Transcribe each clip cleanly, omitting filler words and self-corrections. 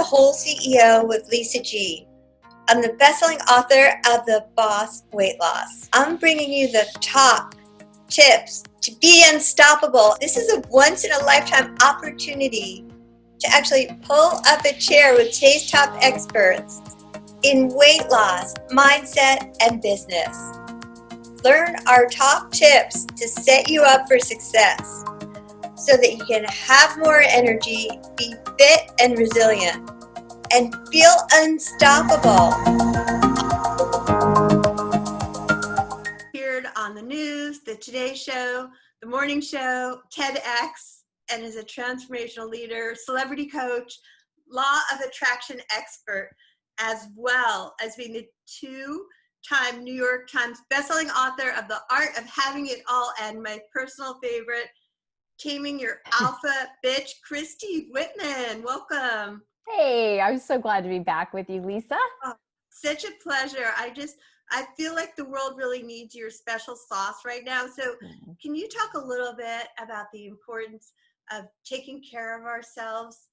Whole CEO with Lisa G. I'm the bestselling author of The Boss Weight Loss. I'm bringing you the top tips to be unstoppable. This is a once-in-a-lifetime opportunity to actually pull up a chair with today's top experts in weight loss, mindset, and business. Learn our top tips to set you up for success so that you can have more energy, be fit and resilient, and feel unstoppable. Appeared on the news, the Today Show, the Morning Show, TEDx, and is a transformational leader, celebrity coach, law of attraction expert, as well as being the two-time New York Times bestselling author of The Art of Having It All and my personal favorite, Taming Your Alpha Bitch, Christy Whitman. Welcome. Hey, I'm so glad to be back with you, Lisa. Oh, such a pleasure. I feel like the world really needs your special sauce right now. So can you talk a little bit about the importance of taking care of ourselves?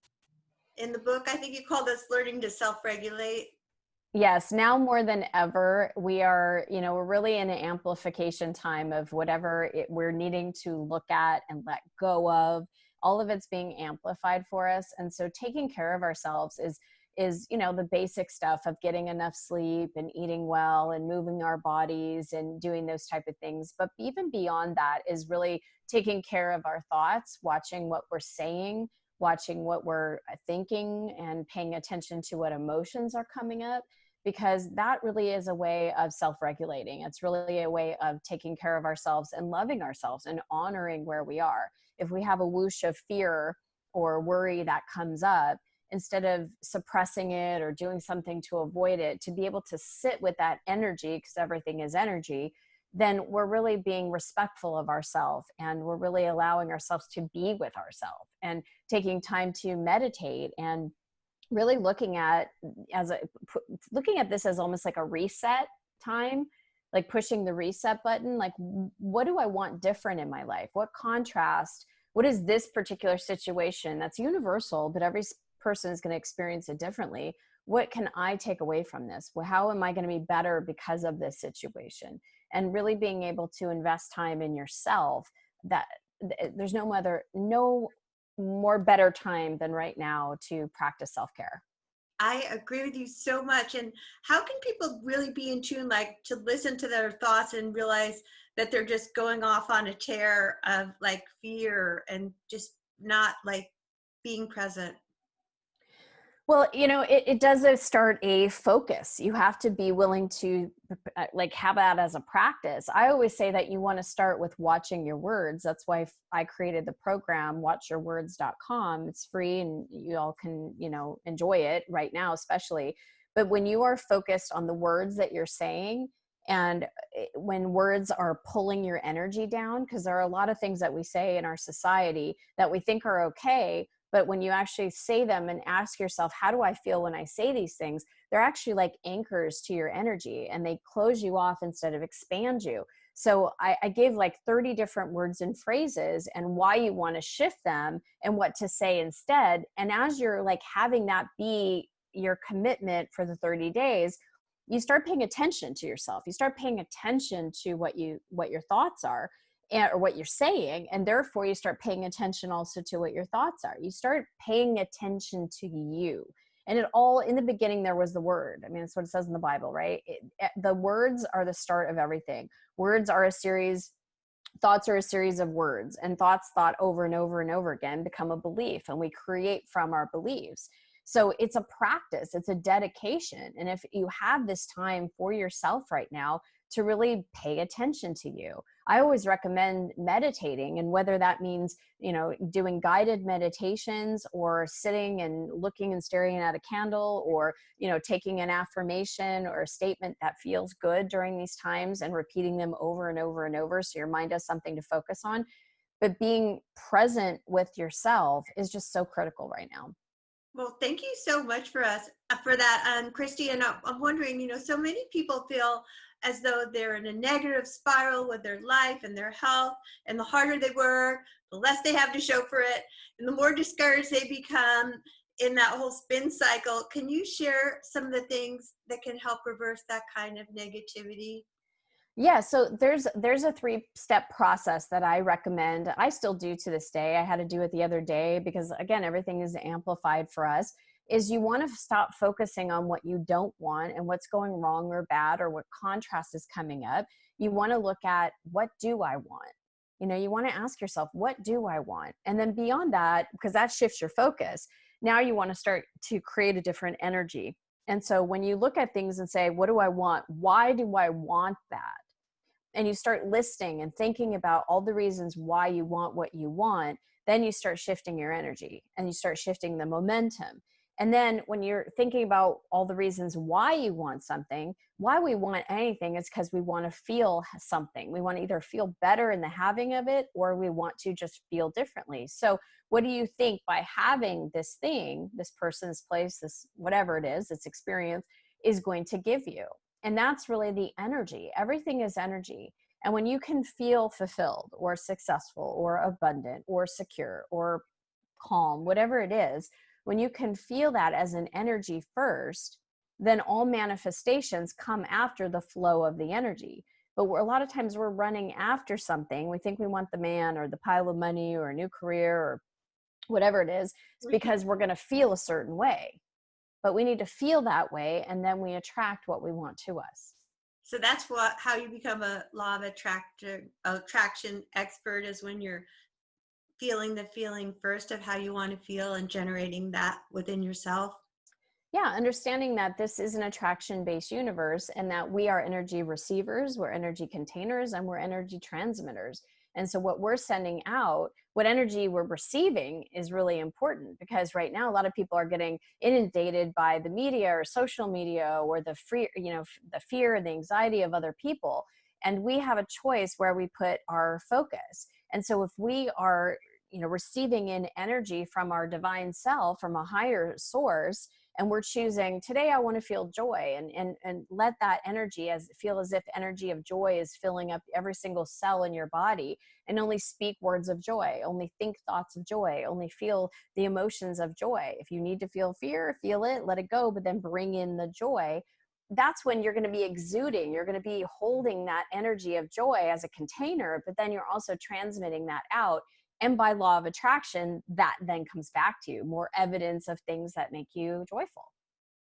In the book, I think you called us learning to self-regulate. Yes, now more than ever, we're really in an amplification time of whatever we're needing to look at and let go of. All of it's being amplified for us. And so taking care of ourselves is the basic stuff of getting enough sleep and eating well and moving our bodies and doing those type of things. But even beyond that is really taking care of our thoughts, watching what we're saying, watching what we're thinking, and paying attention to what emotions are coming up, because that really is a way of self-regulating. It's really a way of taking care of ourselves and loving ourselves and honoring where we are. If we have a whoosh of fear or worry that comes up, instead of suppressing it or doing something to avoid it, to be able to sit with that energy, because everything is energy, then we're really being respectful of ourselves, and we're really allowing ourselves to be with ourselves and taking time to meditate and really looking at this as almost like a reset time, like pushing the reset button. Like, what do I want different in my life? What contrast? What is this particular situation that's universal, but every person is going to experience it differently? What can I take away from this? Well, how am I going to be better because of this situation? And really being able to invest time in yourself. That there's no more better time than right now to practice self-care. I agree with you so much. And how can people really be in tune, like to listen to their thoughts and realize that they're just going off on a tear of like fear and just not like being present? Well, it does start a focus. You have to be willing to like have that as a practice. I always say that you want to start with watching your words. That's why I created the program, watchyourwords.com. It's free and you all can, enjoy it right now, especially. But when you are focused on the words that you're saying, and when words are pulling your energy down, because there are a lot of things that we say in our society that we think are okay, but when you actually say them and ask yourself, how do I feel when I say these things? They're actually like anchors to your energy, and they close you off instead of expand you. So I gave like 30 different words and phrases and why you want to shift them and what to say instead. And as you're like having that be your commitment for the 30 days, you start paying attention to yourself. You start paying attention to what your thoughts are, or what you're saying, and therefore you start paying attention also to what your thoughts are. You start paying attention to you. And it all, in the beginning, there was the word. I mean, that's what it says in the Bible, right? The words are the start of everything. Thoughts are a series of words, and thoughts thought over and over and over again become a belief, and we create from our beliefs. So it's a practice, it's a dedication. And if you have this time for yourself right now to really pay attention to you, I always recommend meditating. And whether that means, doing guided meditations or sitting and looking and staring at a candle, or, taking an affirmation or a statement that feels good during these times and repeating them over and over and over so your mind has something to focus on. But being present with yourself is just so critical right now. Well, thank you so much for that, Christy. And I'm wondering, so many people feel as though they're in a negative spiral with their life and their health, and the harder they work, the less they have to show for it, and the more discouraged they become. in that whole spin cycle. Can you share some of the things that can help reverse that kind of negativity? Yeah, so there's a 3-step process that I recommend. I still do to this day. I had to do it the other day because again, everything is amplified for us. Is you want to stop focusing on what you don't want and what's going wrong or bad or what contrast is coming up. You want to look at, what do I want? You want to ask yourself, what do I want? And then beyond that, because that shifts your focus, now you want to start to create a different energy. And so when you look at things and say, what do I want? Why do I want that? And you start listing and thinking about all the reasons why you want what you want, then you start shifting your energy and you start shifting the momentum. And then when you're thinking about all the reasons why you want something, why we want anything is because we want to feel something. We want to either feel better in the having of it, or we want to just feel differently. So what do you think by having this thing, this person's place, this whatever it is, this experience is going to give you? And that's really the energy. Everything is energy. And when you can feel fulfilled or successful or abundant or secure or calm, whatever it is, when you can feel that as an energy first, then all manifestations come after the flow of the energy. But a lot of times we're running after something. We think we want the man or the pile of money or a new career or whatever it is. It's because we're going to feel a certain way. But we need to feel that way, and then we attract what we want to us. So that's how you become a law of attraction expert, is when you're feeling the feeling first of how you want to feel and generating that within yourself. Yeah, understanding that this is an attraction-based universe and that we are energy receivers, we're energy containers, and we're energy transmitters. And so what we're sending out, what energy we're receiving is really important, because right now a lot of people are getting inundated by the media or social media or the fear and the anxiety of other people. And we have a choice where we put our focus. And so if we are, receiving in energy from our divine self, from a higher source, and we're choosing, today I want to feel joy, and let that energy feel as if energy of joy is filling up every single cell in your body, and only speak words of joy, only think thoughts of joy, only feel the emotions of joy. If you need to feel fear, feel it, let it go, but then bring in the joy. That's when you're going to be exuding, you're going to be holding that energy of joy as a container, but then you're also transmitting that out. And by law of attraction, that then comes back to you, more evidence of things that make you joyful.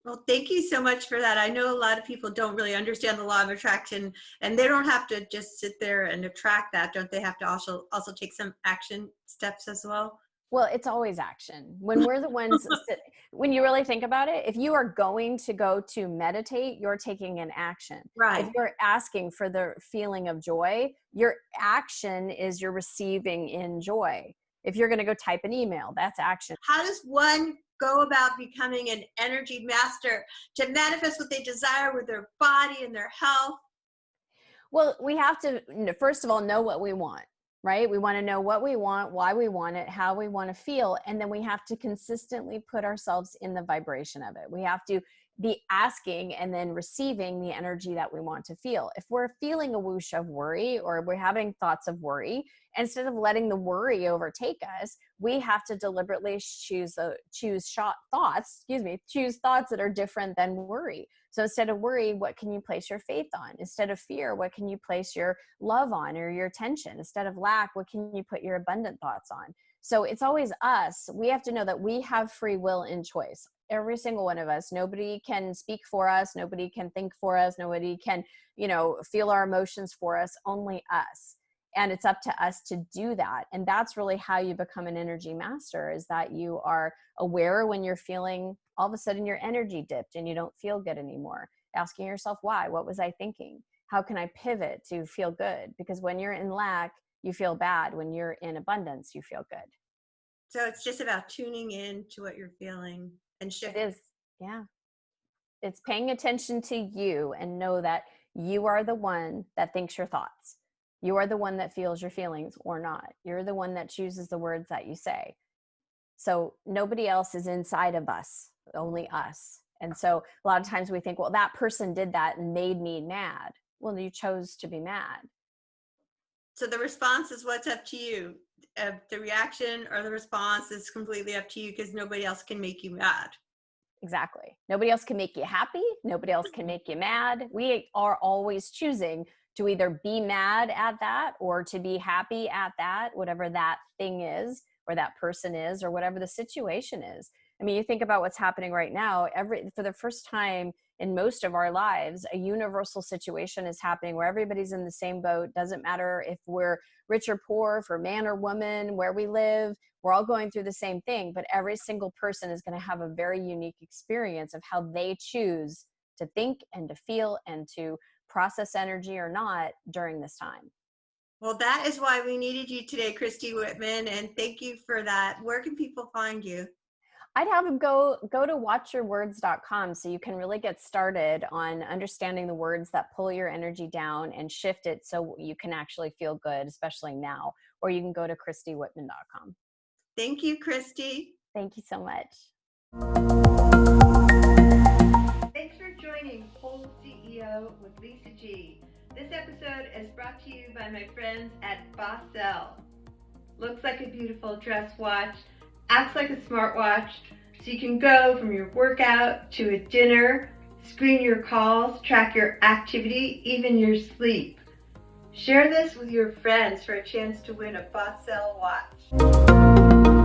Well, thank you so much for that. I know a lot of people don't really understand the law of attraction, and they don't have to just sit there and attract that. Don't they have to also take some action steps as well? Well, it's always action. When we're the ones, when you really think about it, if you are going to go to meditate, you're taking an action. Right. If you're asking for the feeling of joy, your action is you're receiving in joy. If you're going to go type an email, that's action. How does one go about becoming an energy master to manifest what they desire with their body and their health? Well, we have to, first of all, know what we want. Right? We want to know what we want, why we want it, how we want to feel. And then we have to consistently put ourselves in the vibration of it. We have to be asking and then receiving the energy that we want to feel. If we're feeling a whoosh of worry, or we're having thoughts of worry, instead of letting the worry overtake us, we have to deliberately choose thoughts that are different than worry. So instead of worry, what can you place your faith on? Instead of fear, what can you place your love on or your attention? Instead of lack, what can you put your abundant thoughts on? So it's always us. We have to know that we have free will and choice. Every single one of us. Nobody can speak for us. Nobody can think for us. Nobody can, feel our emotions for us. Only us. And it's up to us to do that. And that's really how you become an energy master, is that you are aware when you're feeling all of a sudden your energy dipped and you don't feel good anymore. Asking yourself why. What was I thinking? How can I pivot to feel good? Because when you're in lack, you feel bad. When you're in abundance, you feel good. So it's just about tuning in to what you're feeling and shifting. It is. Yeah. It's paying attention to you and know that you are the one that thinks your thoughts. You are the one that feels your feelings or not. You're the one that chooses the words that you say. So nobody else is inside of us, only us. And so a lot of times we think, well, that person did that and made me mad. Well, you chose to be mad. So the response is what's up to you. the reaction or the response is completely up to you because nobody else can make you mad. Exactly. Nobody else can make you happy. Nobody else can make you mad. We are always choosing to either be mad at that or to be happy at that, whatever that thing is, or that person is, or whatever the situation is. I mean, you think about what's happening right now, for the first time in most of our lives, a universal situation is happening where everybody's in the same boat. Doesn't matter if we're rich or poor, if we're man or woman, where we live, we're all going through the same thing, but every single person is going to have a very unique experience of how they choose to think and to feel and to process energy or not during this time. Well, that is why we needed you today, Christy Whitman, and thank you for that. Where can people find you? I'd have them go to watchyourwords.com so you can really get started on understanding the words that pull your energy down and shift it so you can actually feel good, especially now. Or you can go to christywhitman.com. Thank you, Christy. Thank you so much. Thanks for joining Whole CEO with Lisa G. This episode is brought to you by my friends at bestselling. Looks like a beautiful dress watch, acts like a smartwatch, so you can go from your workout to a dinner, screen your calls, track your activity, even your sleep. Share this with your friends for a chance to win a bestselling watch.